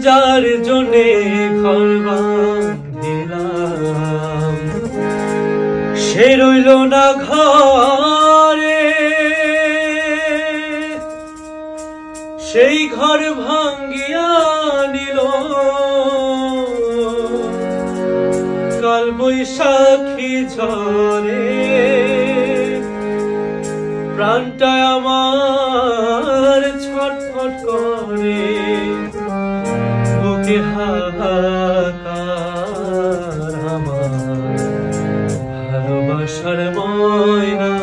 যার জন্যে ঘর বাঁধিলাম সে রইল না ঘরে, সেই ঘর ভাঙ্গিয়া নিল কাল বৈশাখী ঝরে। প্রাণটা আমার ছটফট করে, বুকে হাহাকার আমার ভালোবাসার ময়না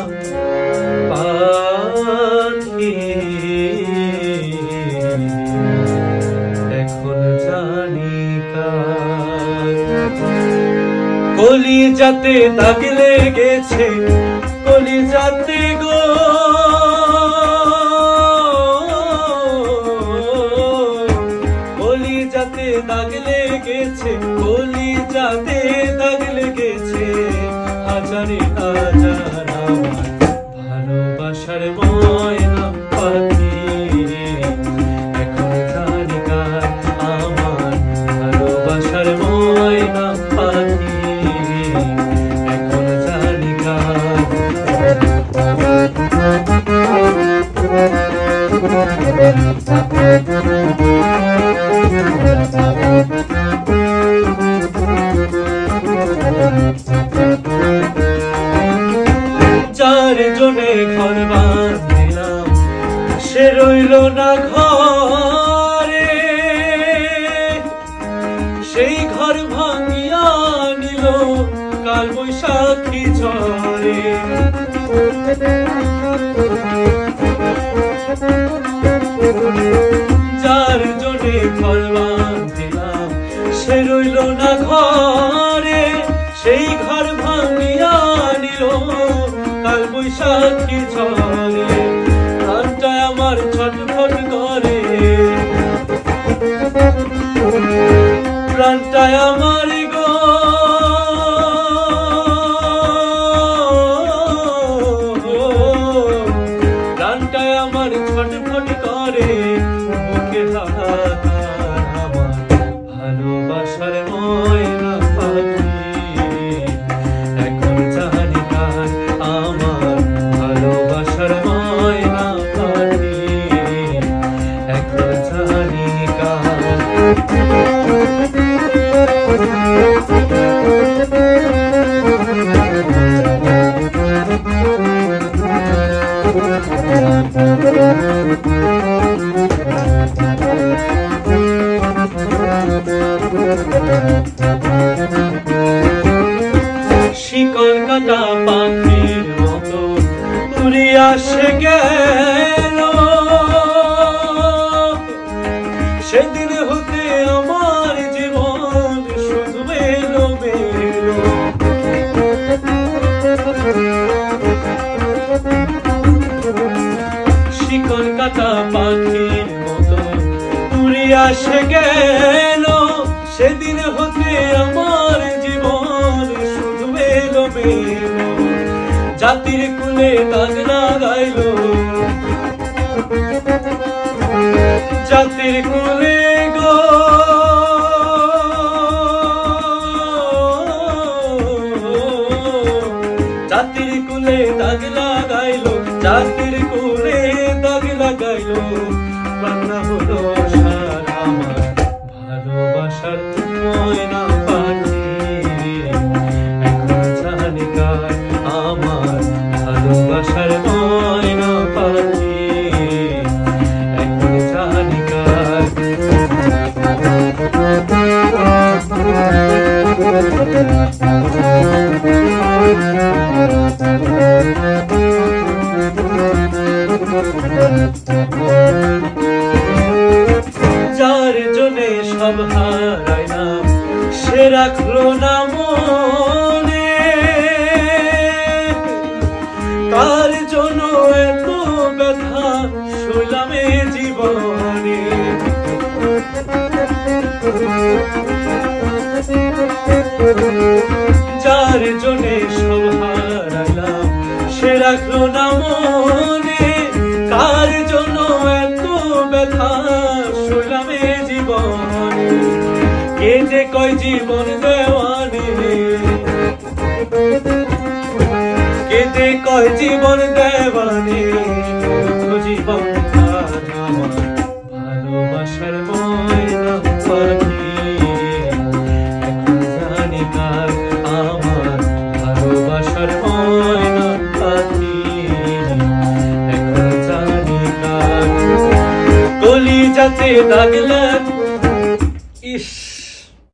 পাখি। এখন জানি কার কলিজাতে দাগ লেগেছে, কলিজাতে গো কলিজাতে দাগ লেগেছে, কলিজাতে দাগ লেগেছে। হাজারে হাজার আমার ভালোবাসার ময়না পাখি। এখন জানি কার আমার ভালোবাসার ময়না পাখি। এখন জানি কার যার জন্যে ঘর বাঁধিলাম সে রইল না ঘরে, সেই ঘর ভাঙ্গিয়া নিল কাল বৈশাখী ঝরে। যার জন্যে ঘর বাঁধিলাম সে রইল না ঘরে, সেই ঘর ভাঙ্গিয়া নিল কাল বৈশাখী ঝরে। প্রাণটা আমার ছটফট করে, প্রাণটা আমার গো প্রাণটা আমার ছটফট করে, বুকে হাহাকার আমার ভালোবাসার ময়না পাখি। এখন জানি কার আমার ভালোবাসার ময়না পাখি। এখন জানি কার শিকল কাটা পাখির মতো উড়িয়া সে গেল, সেদিন হতে আমার জীবন শুধু মেলো মেলো। শিকল কাটা পাখির মতো উড়িয়া সে গেল, সেদিন হতে আমার জীবন শুধু মেলো মেলো। জাতির কুলে দাগ লাগাইল, জাতির কুলে গো জাতির কুলে দাগ লাগাইল, জাতির কুলে দাগ লাগাইল। প্রাণটা হলো সার আমার ভালোবাসার ময়না পাখি। এখন জানি কার আমার ভালোবাসার ময়না পাখি। এখন জানি কার যার জন্যে সব হারাইলাম সে রাখলো না মনে, কার জন্য এত ব্যথা সইলাম এ জীবনে। যার জন্যে সব হারাইলাম সে রাখলো না মনে, কার জন্য এত ব্যথা সইলাম এ জীবনে। জীবনে কে যে কয় জীবন দেওয়ানে কে যে কয় জীবন দেওয়ানে জীবন আমার ভালোবাসার ময়না পাখি এখন জানি কার আমার ভালোবাসার ময়না পাখি এখন জানি কার কলিজাতে দাগ